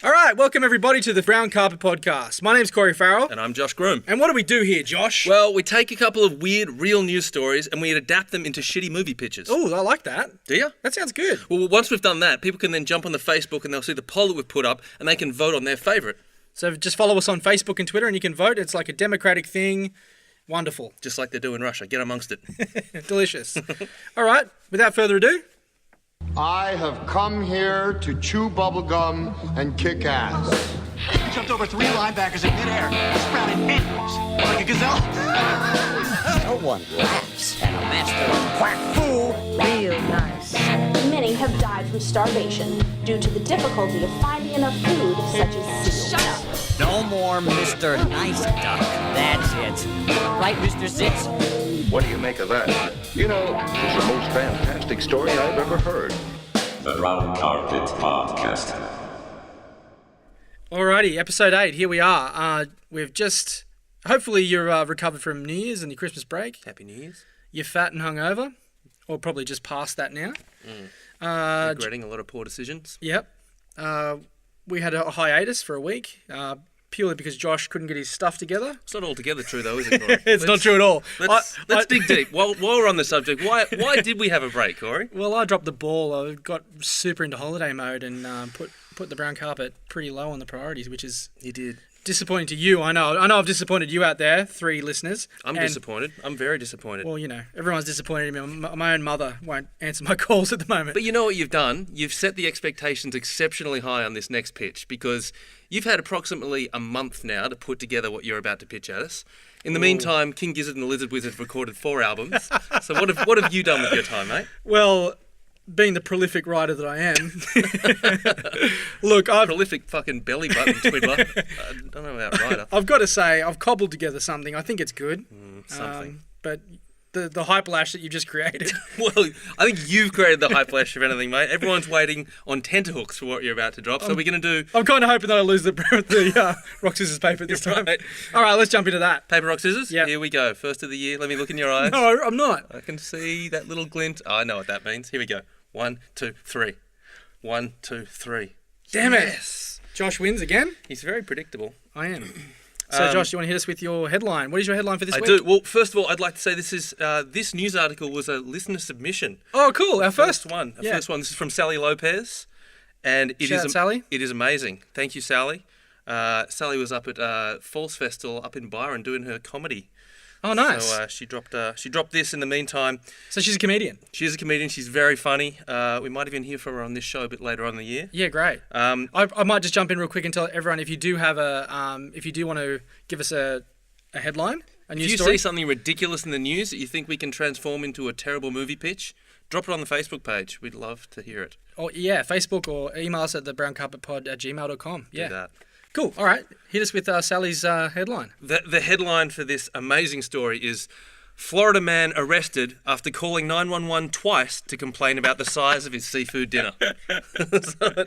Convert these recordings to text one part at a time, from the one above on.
All right, welcome everybody to the Brown Carpet Podcast. My name's Corey Farrell. And I'm Josh Groom. And what do we do here, Josh? Well, we take a couple of weird, real news stories and we adapt them into shitty movie pitches. Oh, I like that. Do you? That sounds good. Well, once we've done that, people can then jump on the Facebook and they'll see the poll that we've put up and they can vote on their favourite. So just follow us on Facebook and Twitter and you can vote. It's like a democratic thing. Wonderful. Just like they do in Russia. Get amongst it. Delicious. All right, without further ado. I have come here to chew bubblegum and kick ass. He jumped over 3 linebackers in midair, sprouted headwards like a gazelle. No one laughs at a master of quack fool. Real nice. Many have died from starvation due to the difficulty of finding enough food, such as seals. Shut up. No more Mr. Nice Duck. That's it. Right, Mr. Zitz? What do you make of that? You know, it's the most fantastic story I've ever heard. The Brown Carpet Podcast. Alrighty, episode 8, here we are. We've just, hopefully you're recovered from New Year's and your Christmas break. Happy New Year's. You're fat and hungover, or probably just past that now. Regretting a lot of poor decisions. Yep. We had a hiatus for a week, purely because Josh couldn't get his stuff together. It's not altogether true though, is it, Corey? It's not true at all. Let's dig deep. While we're on the subject, why did we have a break, Corey? Well, I dropped the ball. I got super into holiday mode and put the brown carpet pretty low on the priorities, which is You did. disappointing to you. I know I've disappointed you out there, 3 listeners. I'm disappointed. I'm very disappointed. Well, you know, everyone's disappointed in me. My own mother won't answer my calls at the moment. But you know what you've done? You've set the expectations exceptionally high on this next pitch because you've had approximately a month now to put together what you're about to pitch at us. In the meantime, King Gizzard and the Lizard Wizard recorded 4 albums. So what have you done with your time, mate? Well, being the prolific writer that I am, look, Prolific fucking belly button twiddler. I don't know about writer. I've got to say, I've cobbled together something. I think it's good. Something. But the hype lash that you just created. Well, I think you've created the hype flash of anything, mate. Everyone's waiting on tenterhooks for what you're about to drop. So we're going to do... I'm kind of hoping that I lose the rock, scissors, paper this time. Right. All right, let's jump into that. Paper, rock, scissors? Yep. Here we go. First of the year. Let me look in your eyes. No, I'm not. I can see that little glint. Oh, I know what that means. Here we go. 1, 2, 3. 1, 2, 3. Damn it. Yes. Josh wins again? He's very predictable. I am. So, Josh, you want to hit us with your headline? What is your headline for this week? I do. Well, first of all, I'd like to say this news article was a listener submission. Oh, cool. Our first one. Yeah. First one. This is from Sally Lopez. And Shout out, Sally. It is amazing. Thank you, Sally. Sally was up at Falls Festival up in Byron doing her comedy. Oh, nice. So she dropped this in the meantime. So she's a comedian? She is a comedian. She's very funny. We might even hear from her on this show a bit later on in the year. Yeah, great. I might just jump in real quick and tell everyone if you do want to give us a headline, a news If you story. see something ridiculous in the news that you think we can transform into a terrible movie pitch, drop it on the Facebook page. We'd love to hear it. Oh, yeah, Facebook or email us at thebrowncarpetpod@gmail.com. Yeah. Do that. Cool. All right. Hit us with Sally's headline. The headline for this amazing story is Florida man arrested after calling 911 twice to complain about the size of his seafood dinner. So it's a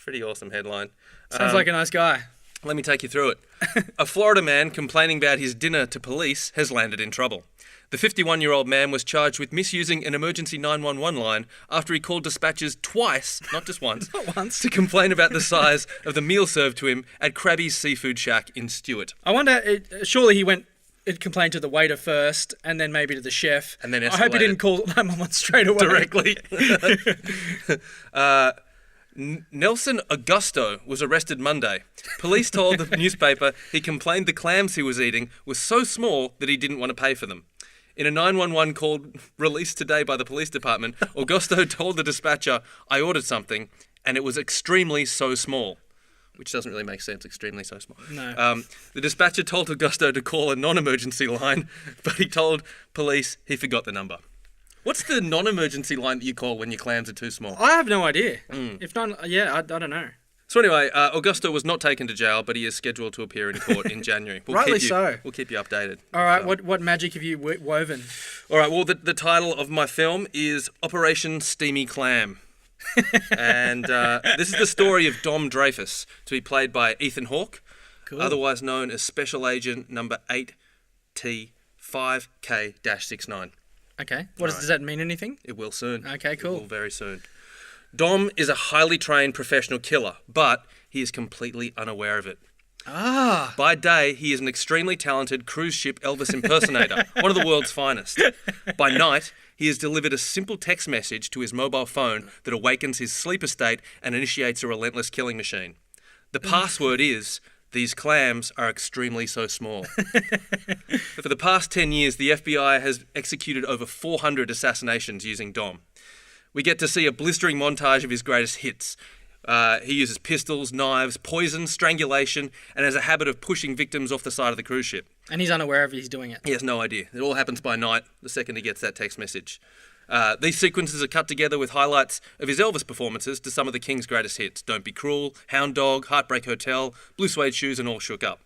pretty awesome headline. Sounds like a nice guy. Let me take you through it. A Florida man complaining about his dinner to police has landed in trouble. The 51-year-old man was charged with misusing an emergency 911 line after he called dispatchers twice, not just once, Not once. to complain about the size of the meal served to him at Krabby's Seafood Shack in Stewart. I wonder, surely it complained to the waiter first and then maybe to the chef. And then I hope he escalated. didn't call 911 straight away. Directly. Nelson Augusto was arrested Monday. Police told the newspaper he complained the clams he was eating were so small that he didn't want to pay for them. In a 911 call released today by the police department, Augusto told the dispatcher, "I ordered something, and it was extremely so small." Which doesn't really make sense, extremely so small. No. The dispatcher told Augusto to call a non-emergency line, but he told police he forgot the number. What's the non-emergency line that you call when your clams are too small? I have no idea. If not, yeah, I don't know. So anyway, Augusto was not taken to jail, but he is scheduled to appear in court in January. Rightly so. We'll keep you updated. All right, what magic have you woven? All right, well, the title of my film is Operation Steamy Clam. And this is the story of Dom Dreyfus, to be played by Ethan Hawke, Cool. otherwise known as Special Agent Number 8T5K-69. Okay. Does that mean anything? It will soon. Okay, cool. It will very soon. Dom is a highly trained professional killer, but he is completely unaware of it. Ah. By day, he is an extremely talented cruise ship Elvis impersonator, one of the world's finest. By night, he has delivered a simple text message to his mobile phone that awakens his sleeper state and initiates a relentless killing machine. The password is, "These clams are extremely so small." For the past 10 years, the FBI has executed over 400 assassinations using Dom. We get to see a blistering montage of his greatest hits. He uses pistols, knives, poison, strangulation, and has a habit of pushing victims off the side of the cruise ship. And he's unaware of he's doing it. He has no idea. It all happens by night, the second he gets that text message. These sequences are cut together with highlights of his Elvis performances to some of the King's greatest hits: Don't Be Cruel, Hound Dog, Heartbreak Hotel, Blue Suede Shoes, and All Shook Up.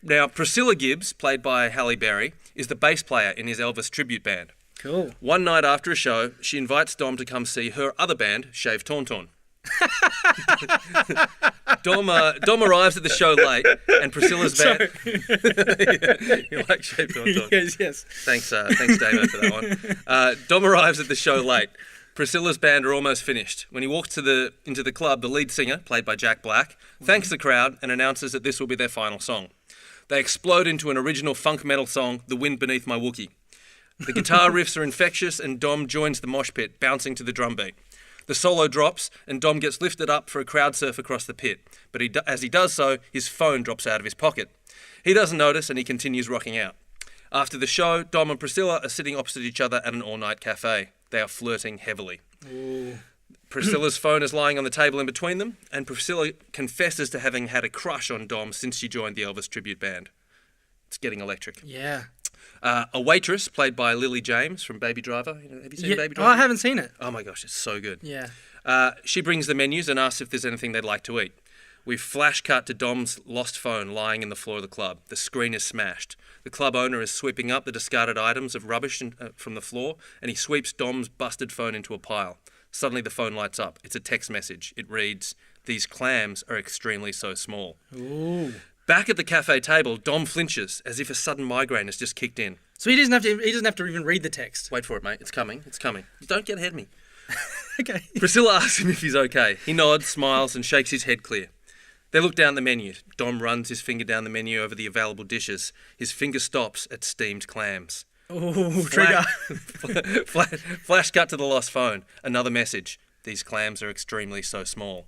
Now, Priscilla Gibbs, played by Halle Berry, is the bass player in his Elvis tribute band. Cool. One night after a show, she invites Dom to come see her other band, Shave Tauntaun. Dom arrives at the show late, and Priscilla's band. You like Shave Tauntaun? Yes. Thanks, Damo, for that one. Dom arrives at the show late. Priscilla's band are almost finished. When he walks into the club, the lead singer, played by Jack Black, thanks the crowd and announces that this will be their final song. They explode into an original funk metal song, "The Wind Beneath My Wookie." The guitar riffs are infectious, and Dom joins the mosh pit, bouncing to the drum beat. The solo drops, and Dom gets lifted up for a crowd surf across the pit. But as he does so, his phone drops out of his pocket. He doesn't notice, and he continues rocking out. After the show, Dom and Priscilla are sitting opposite each other at an all-night cafe. They are flirting heavily. Ooh. Priscilla's phone is lying on the table in between them, and Priscilla confesses to having had a crush on Dom since she joined the Elvis tribute band. It's getting electric. Yeah. A waitress, played by Lily James from Baby Driver. Have you seen Baby Driver? Oh, I haven't seen it. Oh my gosh, it's so good. Yeah. She brings the menus and asks if there's anything they'd like to eat. We flash cut to Dom's lost phone lying in the floor of the club. The screen is smashed. The club owner is sweeping up the discarded items of rubbish from the floor, and he sweeps Dom's busted phone into a pile. Suddenly the phone lights up. It's a text message. It reads, "These clams are extremely so small." Ooh. Back at the cafe table, Dom flinches as if a sudden migraine has just kicked in. So he doesn't have to even read the text. Wait for it, mate. It's coming. Don't get ahead of me. Okay. Priscilla asks him if he's okay. He nods, smiles, and shakes his head clear. They look down the menu. Dom runs his finger down the menu over the available dishes. His finger stops at steamed clams. Ooh, trigger. Flash cut to the lost phone. Another message. "These clams are extremely so small."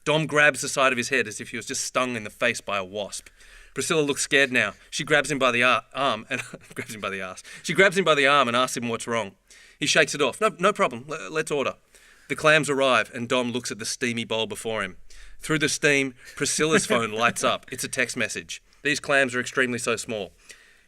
Dom grabs the side of his head as if he was just stung in the face by a wasp. Priscilla looks scared now. She grabs him by the arm and grabs him by the arse. She grabs him by the arm and asks him what's wrong. He shakes it off. No problem. Let's order. The clams arrive, and Dom looks at the steamy bowl before him. Through the steam, Priscilla's phone lights up. It's a text message. "These clams are extremely so small."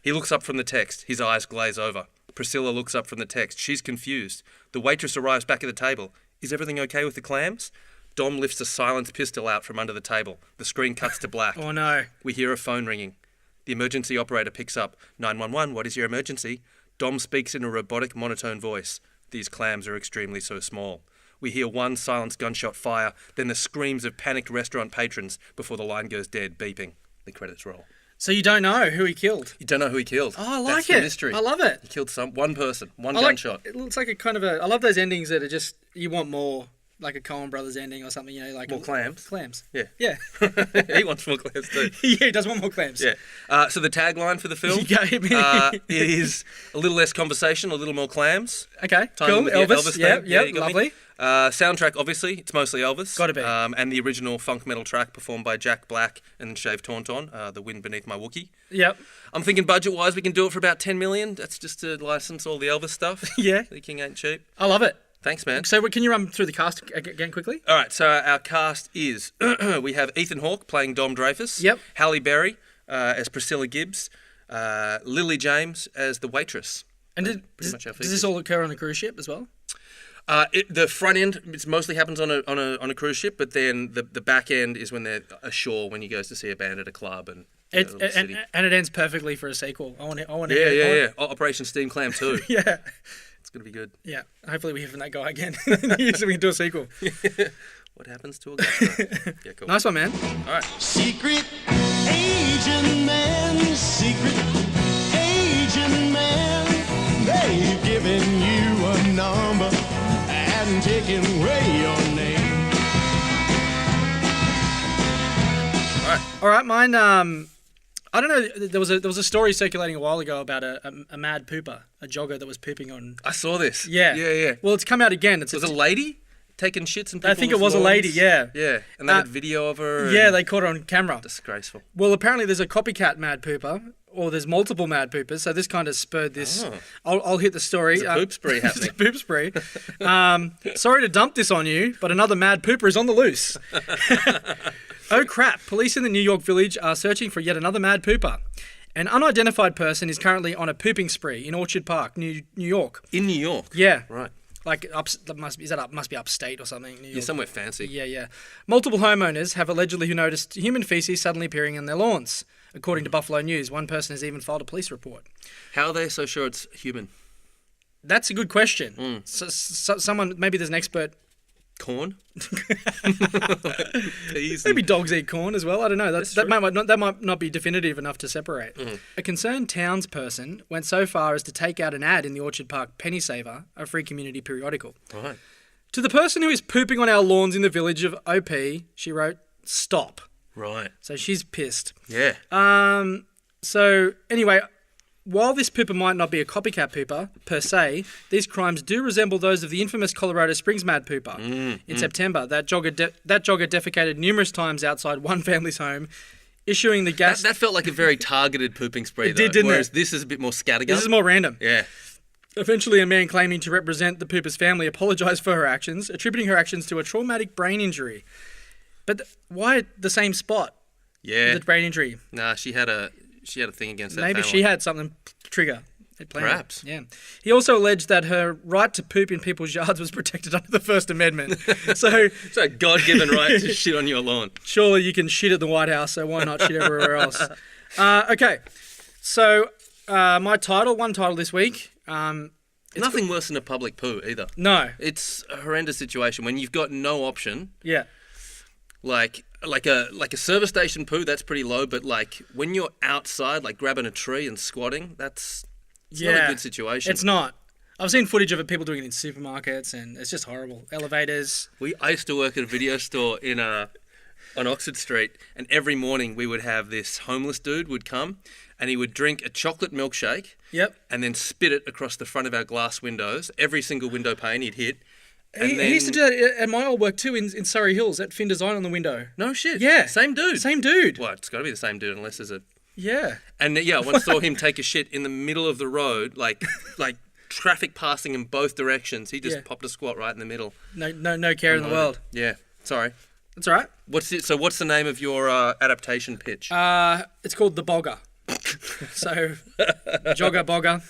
He looks up from the text. His eyes glaze over. Priscilla looks up from the text. She's confused. The waitress arrives back at the table. "Is everything okay with the clams?" Dom lifts a silenced pistol out from under the table. The screen cuts to black. Oh no. We hear a phone ringing. The emergency operator picks up. 911, what is your emergency? Dom speaks in a robotic monotone voice. "These clams are extremely so small." We hear one silenced gunshot fire, then the screams of panicked restaurant patrons before the line goes dead, beeping. The credits roll. So you don't know who he killed? You don't know who he killed. Oh, I like That's it. the mystery. I love it. He killed one person, one gunshot. It looks like a kind of I love those endings that are just, you want more, like a Coen Brothers ending or something, you know, like More clams. Clams. Yeah. Yeah. He wants more clams too. Yeah, he does want more clams. Yeah. So the tagline for the film is a little less conversation, a little more clams. Okay, Tying cool. with the Elvis. theme. Yeah, you got lovely. me. Soundtrack, obviously, it's mostly Elvis. Gotta be. And the original funk metal track performed by Jack Black and Shave Tauntaun, "The Wind Beneath My Wookie." Yep. I'm thinking budget-wise, we can do it for about $10 million. That's just to license all the Elvis stuff. Yeah. The King ain't cheap. I love it. Thanks, man. So can you run through the cast again quickly? All right, so our cast is, we have Ethan Hawke playing Dom Dreyfus. Yep. Halle Berry as Priscilla Gibbs. Lily James as the waitress. And does this all occur on a cruise ship as well? The front end, it mostly happens on a cruise ship, but then the back end is when they're ashore, when he goes to see a band at a club and city. And it ends perfectly for a sequel. I want to Yeah. Operation Steam Clam 2. Yeah. It's going to be good. Yeah. Hopefully we hear from that guy again so we can do a sequel. What happens to a guy? Yeah, cool. Nice one, man. All right. Secret agent man, secret agent man. They've given you a number and taken away your name. All right, mine. I don't know. There was a story circulating a while ago about a mad pooper, a jogger that was pooping on. I saw this. Yeah. Yeah. Well, it's come out again. Was it a lady taking shits and I think it was a lady. Yeah. Yeah, and they had video of her. Yeah, they caught her on camera. Disgraceful. Well, apparently there's a copycat mad pooper, or there's multiple mad poopers. So this kind of spurred this. I'll hit the story. There's a poop spree happening. It's a poop spree. Sorry to dump this on you, but another mad pooper is on the loose. Oh crap! Police in the New York Village are searching for yet another mad pooper. An unidentified person is currently on a pooping spree in Orchard Park, New York. In New York? Yeah. Right. Like must be upstate or something. New York. Yeah, somewhere fancy. Yeah. Multiple homeowners have allegedly noticed human feces suddenly appearing in their lawns. According to Buffalo News, one person has even filed a police report. How are they so sure it's human? That's a good question. So, someone, maybe there's an expert. Corn? Peas Maybe dogs eat corn as well. I don't know. That might not be definitive enough to separate. A concerned townsperson went so far as to take out an ad in the Orchard Park Penny Saver, a free community periodical. Right. To the person who is pooping on our lawns in the village of OP, she wrote, "Stop." Right. So she's pissed. Yeah. So anyway, while this pooper might not be a copycat pooper per se, these crimes do resemble those of the infamous Colorado Springs mad pooper. In September, that jogger defecated numerous times outside one family's home, issuing the gas. That felt like a very targeted pooping spree, It did, didn't whereas it? this is a bit more scattergun. This is more random. Yeah. Eventually, a man claiming to represent the pooper's family apologised for her actions, attributing her actions to a traumatic brain injury. But why the same spot? Yeah. The brain injury. Nah, she had a thing against that Maybe family. she had something trigger. It planted. Perhaps. Yeah. He also alleged that her right to poop in people's yards was protected under the First Amendment. So It's a God-given right to shit on your lawn. surely you can shit at the White House, so why not shit everywhere else? Okay. So one title this week. Nothing worse than a public poo either. No. It's a horrendous situation when you've got no option. Yeah. Like a service station poo, that's pretty low. But like when you're outside, like grabbing a tree and squatting, it's not a good situation. It's not. I've seen footage of people doing it in supermarkets, and it's just horrible. Elevators. I used to work at a video store on Oxford Street, and every morning we would have this homeless dude would come, and he would drink a chocolate milkshake. Yep. And then spit it across the front of our glass windows. Every single window pane he'd hit. And He used to do that at my old work too, in Surrey Hills, at Fin Design on the window. No shit. Yeah. Same dude. Same dude. Well, it's got to be the same dude unless there's a... Yeah. And yeah, I once saw him take a shit in the middle of the road, like traffic passing in both directions. He just popped a squat right in the middle. No care in the world. Yeah. Sorry. That's all right. What's the name of your adaptation pitch? It's called The Bogger. So, jogger, bogger.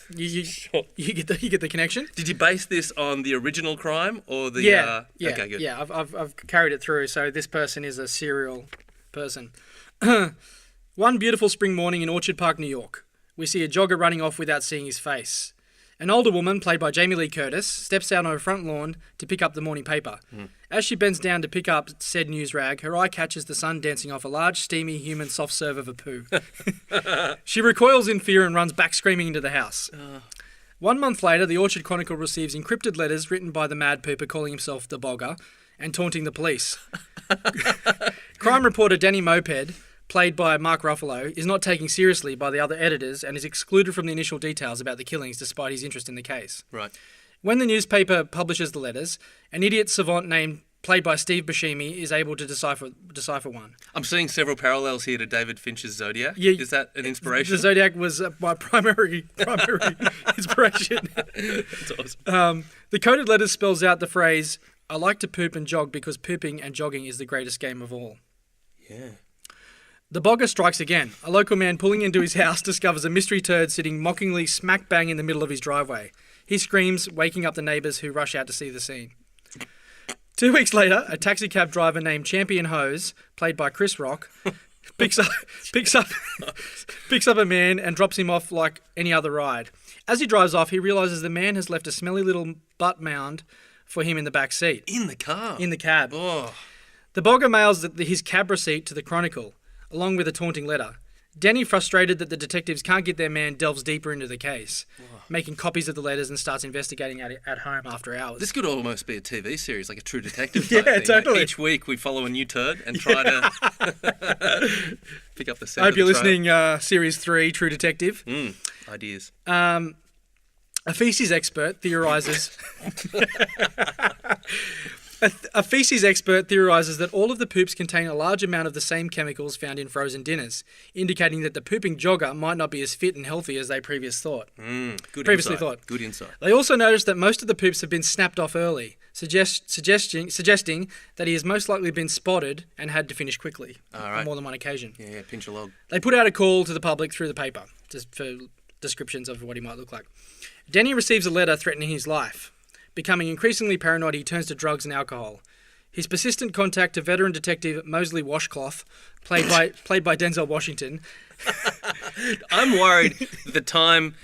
You get the connection. Did you base this on the original crime or the? Yeah. Okay, good. Yeah, I've carried it through. So this person is a serial person. One beautiful spring morning in Orchard Park, New York, we see a jogger running off without seeing his face. An older woman, played by Jamie Lee Curtis, steps out on her front lawn to pick up the morning paper. As she bends down to pick up said news rag, her eye catches the sun dancing off a large, steamy, human soft serve of a poo. She recoils in fear and runs back screaming into the house. 1 month later, the Orchard Chronicle receives encrypted letters written by the mad pooper calling himself the Bogger and taunting the police. Crime reporter Danny Moped, played by Mark Ruffalo, is not taken seriously by the other editors and is excluded from the initial details about the killings despite his interest in the case. Right. When the newspaper publishes the letters, an idiot savant played by Steve Buscemi is able to decipher one. I'm seeing several parallels here to David Fincher's Zodiac. Yeah, Is that an inspiration? The Zodiac was my primary inspiration. That's awesome. The coded letters spells out the phrase, "I like to poop and jog because pooping and jogging is the greatest game of all." Yeah. The Bogger strikes again. A local man pulling into his house discovers a mystery turd sitting mockingly smack bang in the middle of his driveway. He screams, waking up the neighbours who rush out to see the scene. 2 weeks later, a taxi cab driver named Champion Hose, played by Chris Rock, picks up a man and drops him off like any other ride. As he drives off, he realises the man has left a smelly little butt mound for him in the back seat. In the car? In the cab. Oh. The Bogger mails his cab receipt to the Chronicle, along with a taunting letter. Denny, frustrated that the detectives can't get their man, delves deeper into the case, making copies of the letters and starts investigating at home after hours. This could almost be a TV series, like a True Detective type Yeah, thing. totally. Like each week we follow a new turd and try to Pick up the I sound. hope you're listening, Series 3, True Detective. Ideas. A feces expert theorizes. A feces expert theorizes that all of the poops contain a large amount of the same chemicals found in frozen dinners, indicating that the pooping jogger might not be as fit and healthy as they previously thought. Good insight. They also noticed that most of the poops have been snapped off early, suggesting that he has most likely been spotted and had to finish quickly on more than one occasion. Yeah, pinch a log. They put out a call to the public through the paper, just for descriptions of what he might look like. Denny receives a letter threatening his life. Becoming increasingly paranoid, he turns to drugs and alcohol. His persistent contact to veteran detective Mosley Washcloth, played by Denzel Washington. I'm worried the time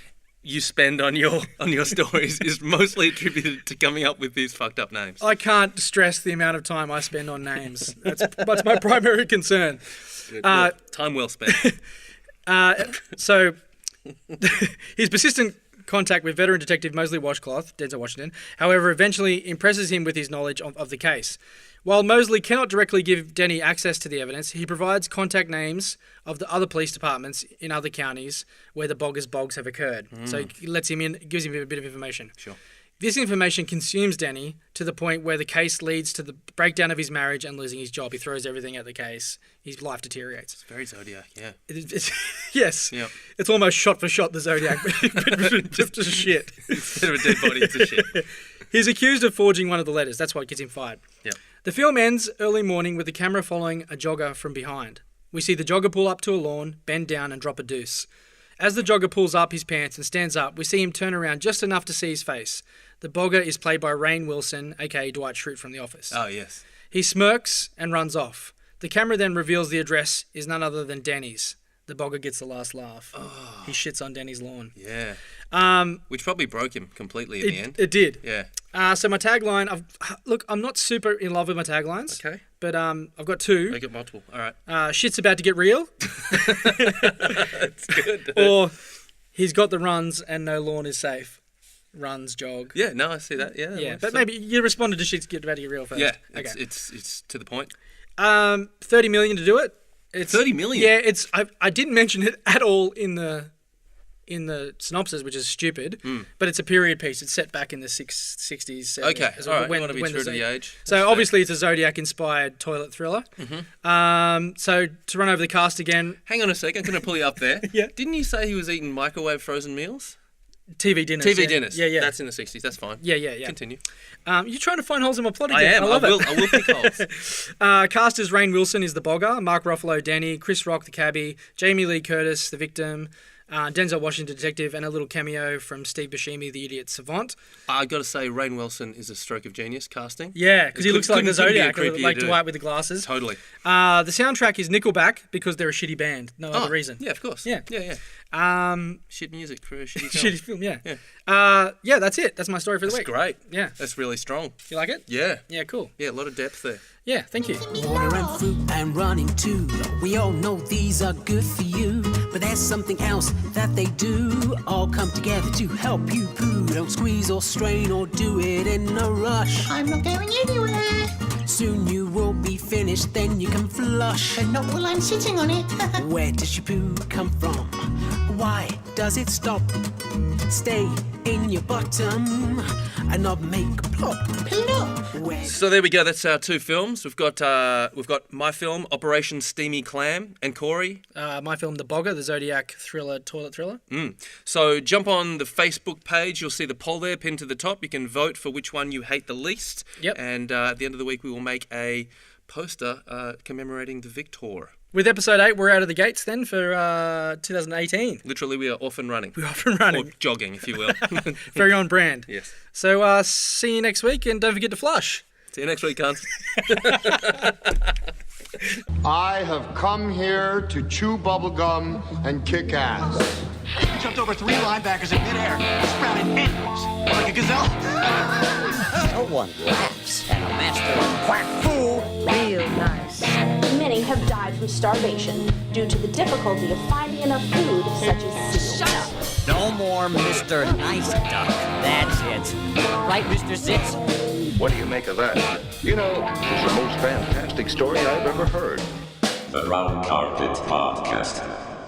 you spend on your stories is mostly attributed to coming up with these fucked up names. I can't stress the amount of time I spend on names. That's my primary concern. Well, time well spent. So, his persistent contact with veteran detective Mosley Washcloth, Denzel Washington, however, eventually impresses him with his knowledge of the case. While Mosley cannot directly give Denny access to the evidence, he provides contact names of the other police departments in other counties where the bogs have occurred. So he lets him in, gives him a bit of information. Sure. This information consumes Denny to the point where the case leads to the breakdown of his marriage and losing his job. He throws everything at the case. His life deteriorates. It's very Zodiac, yeah. Yes. Yep. It's almost shot for shot the Zodiac, but just shit. Instead of a dead body, it's a shit. He's accused of forging one of the letters. That's what gets him fired. Yep. The film ends early morning with the camera following a jogger from behind. We see the jogger pull up to a lawn, bend down and drop a deuce. As the jogger pulls up his pants and stands up, we see him turn around just enough to see his face. The Bogger is played by Rainn Wilson, aka Dwight Schrute from The Office. Oh, yes. He smirks and runs off. The camera then reveals the address is none other than Denny's. The Bogger gets the last laugh. Oh. He shits on Denny's lawn. Yeah. Which probably broke him completely in the end. It did. Yeah. So my tagline, look, I'm not super in love with my taglines. Okay. But I've got two. I got multiple. All right. Shit's about to get real. That's good. Or he's got the runs and no lawn is safe. Runs, jog. Yeah, no, I see that. Yeah. Yeah, but maybe you responded to shit's about to get real first. Yeah, okay. It's to the point. 30 million to do it. It's 30 million? Yeah, I didn't mention it at all in the synopsis, which is stupid, but it's a period piece. It's set back in the 60s. Okay, all right. You want to be when true to the age. So obviously it's a Zodiac-inspired toilet thriller. Mm-hmm. So to run over the cast again... Hang on a sec, I'm going to pull you up there. Yeah. Didn't you say he was eating microwave frozen meals? TV dinners. Dinners. Yeah. That's in the 60s. That's fine. Yeah. Continue. You're trying to find holes in my plot again. I am. I love it. I will pick holes. Cast as Rainn Wilson is the Bogger, Mark Ruffalo, Danny, Chris Rock, the cabbie, Jamie Lee Curtis, the victim, Denzel Washington, detective, and a little cameo from Steve Buscemi, the idiot savant. I got to say, Rainn Wilson is a stroke of genius casting. Yeah, because he looks like the Zodiac, couldn't be a like creepier Dwight with the glasses. Totally. The soundtrack is Nickelback because they're a shitty band. No other reason. Yeah, of course. Yeah. Shit music for a shitty film. Shitty film, yeah. Yeah, that's it. That's my story for the week. That's great. Yeah. That's really strong. You like it? Yeah. Yeah, cool. Yeah, a lot of depth there. Yeah, thank you. Water and fruit and running too. We all know these are good for you, but there's something else that they do. All come together to help you poo. Don't squeeze or strain or do it in a rush. I'm not going anywhere. Soon you will be finished, then you can flush. But not while I'm sitting on it. Where does your poo come from? Why does it stop? Stay in your bottom and not make plop. Plop. So there we go. That's our two films. We've got my film Operation Steamy, Clam, and Corey. My film The Bogger, the Zodiac thriller, toilet thriller. So jump on the Facebook page. You'll see the poll there pinned to the top. You can vote for which one you hate the least. Yep. And at the end of the week, we will make a poster commemorating the victor. With episode 8, we're out of the gates then for 2018. Literally, we are off and running. We're off and running. Or jogging, if you will. Very on brand. Yes. So see you next week, and don't forget to flush. See you next week, cunts. I have come here to chew bubblegum and kick ass. I jumped over 3 linebackers in midair, sprouted ends like a gazelle. No one laughs at a master quack fool. Real nice. Many have died from starvation due to the difficulty of finding enough food, such as seals. Shut up. No more Mr. Nice Duck. That's it. Right, Mr. Sitz? What do you make of that? You know, it's the most fantastic story I've ever heard. The Brown Carpet Podcast.